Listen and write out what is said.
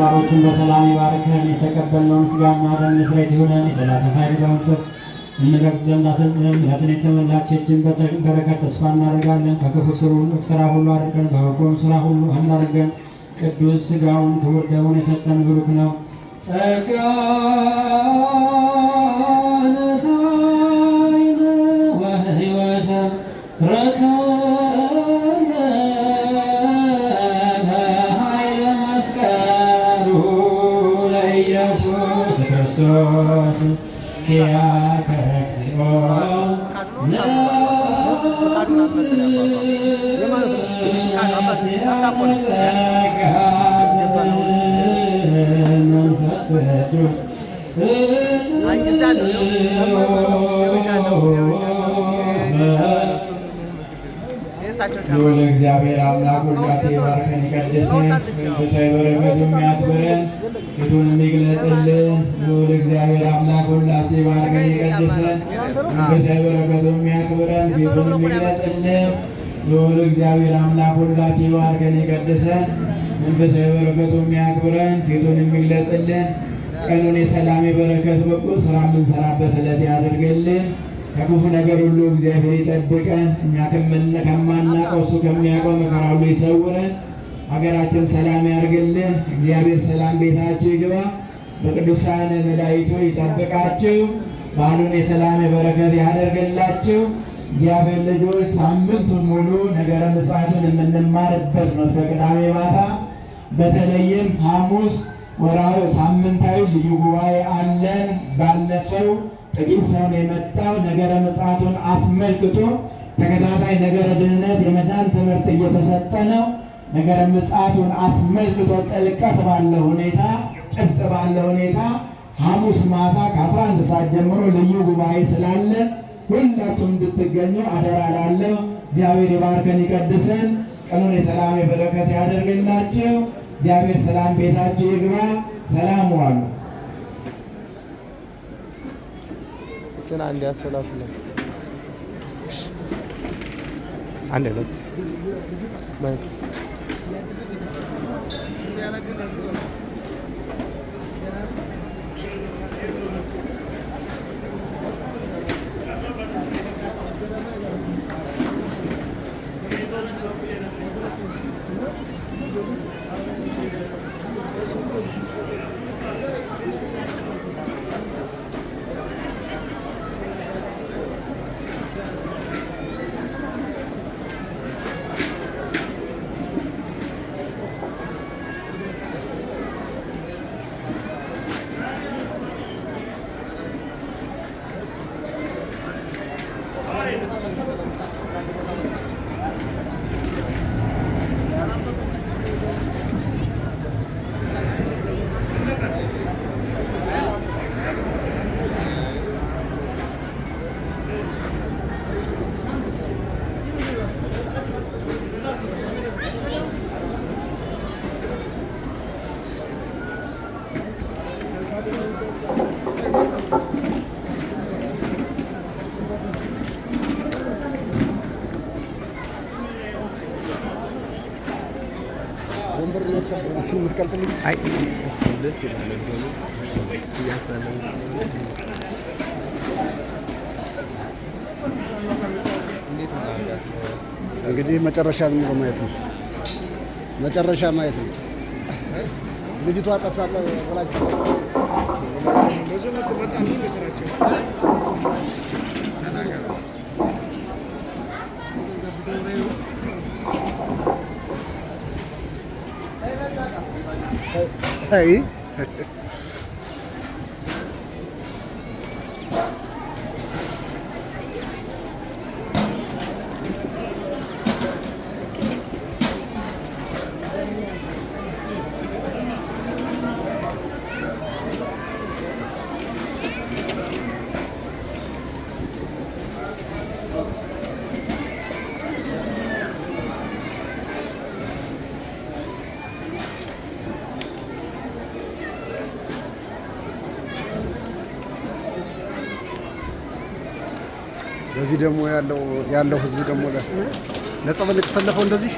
ተማሪዎችን በሰላም ይባርከን። የተቀበልነውን ሥጋና ደም ምስረት ይሁነን። የጠላትን ኃይል በመንፈስ እንረግጥ ዘንድ አሰልጥነን። ምሕረትን የተመላች እጅን በረከት ተስፋ እናደርጋለን። ከክፉ ስራ ሁሉ አድርገን በበጎም ስራ ሁሉ አናደርገን። ቅዱስ ሥጋውን ክቡር ደሙን የሰጠን ብሩክ ነው። ጸጋነ ሳይነ ወሕይወተ ረከብነ በኃይለ መስቀሉ ለኢየሱስ ክርስቶስ ኪያከ እግዚኦ መንፈስ ቅዱስ ልዑል እግዚአብሔር አምላክ ሁላችን ይባርከን ይቀድሰን። መንፈሳዊ በረከቱ የሚያክብረን ፊቱን የሚግለጽልን ልዑል እግዚአብሔር አምላክ ሁላችን ይባርከን ይቀድሰን። መንፈሳዊ በረከቱ የሚያክብረን ፊቱን የሚግለጽልን ልዑል እግዚአብሔር አምላክ ሁላችን ይባርከን ይቀድሰን። መንፈሳዊ በረከቱ የሚያክብረን ፊቱን የሚግለጽልን ቀኑን የሰላም የበረከት በጎ ስራ የምንሰራበት ዕለት ያደርግልን። ከክፉ ነገር ሁሉ እግዚአብሔር ይጠብቀን። እኛ ከማናውቀው እሱ ከሚያውቀው መከራ ሁሉ ይሰውረን። ሀገራችን ሰላም ያርግልን። እግዚአብሔር ሰላም ቤታችሁ ይግባ። በቅዱሳን መላእክቱ ይጠብቃችሁ። በዓሉን የሰላም የበረከት ያደርግላችሁ። እግዚአብሔር ልጆች ሳምንቱን ሙሉ ነገረ ምጽአቱን የምንማርበት ነው እስከ ቅዳሜ ማታ። በተለይም ሐሙስ ወርሃዊ ሳምንታዊ ልዩ ጉባኤ አለን። ባለፈው ጥቂት ሰውን የመጣው ነገረ ምጽአቱን አስመልክቶ ተከታታይ ነገረ ድህነት የመዳን ትምህርት እየተሰጠ ነው። ነገረ ምጽአቱን አስመልክቶ ጥልቀት ባለ ሁኔታ ጭብጥ ባለ ሁኔታ ሐሙስ ማታ ከ11 ሰዓት ጀምሮ ልዩ ጉባኤ ስላለ ሁላችሁም እንድትገኙ አደራ ላለሁ። እግዚአብሔር ይባርከን ይቀድሰን። ቀኑን የሰላም የበረከት ያደርግላችሁ። እግዚአብሔር ሰላም ቤታችሁ ይግባ። ሰላም ዋሉ። አንድ ያስተላልፍልን አንድ ነው ማለት እንግዲህ መጨረሻ ማየት ነው። መጨረሻ ማየት ነው። ልጅቷ ጠፍታለ ወላችሁ ለዘመት በጣም ይመስራቸው አይ በዚህ ደግሞ ያለው ህዝብ ደግሞ ለጸበል የተሰለፈው እንደዚህ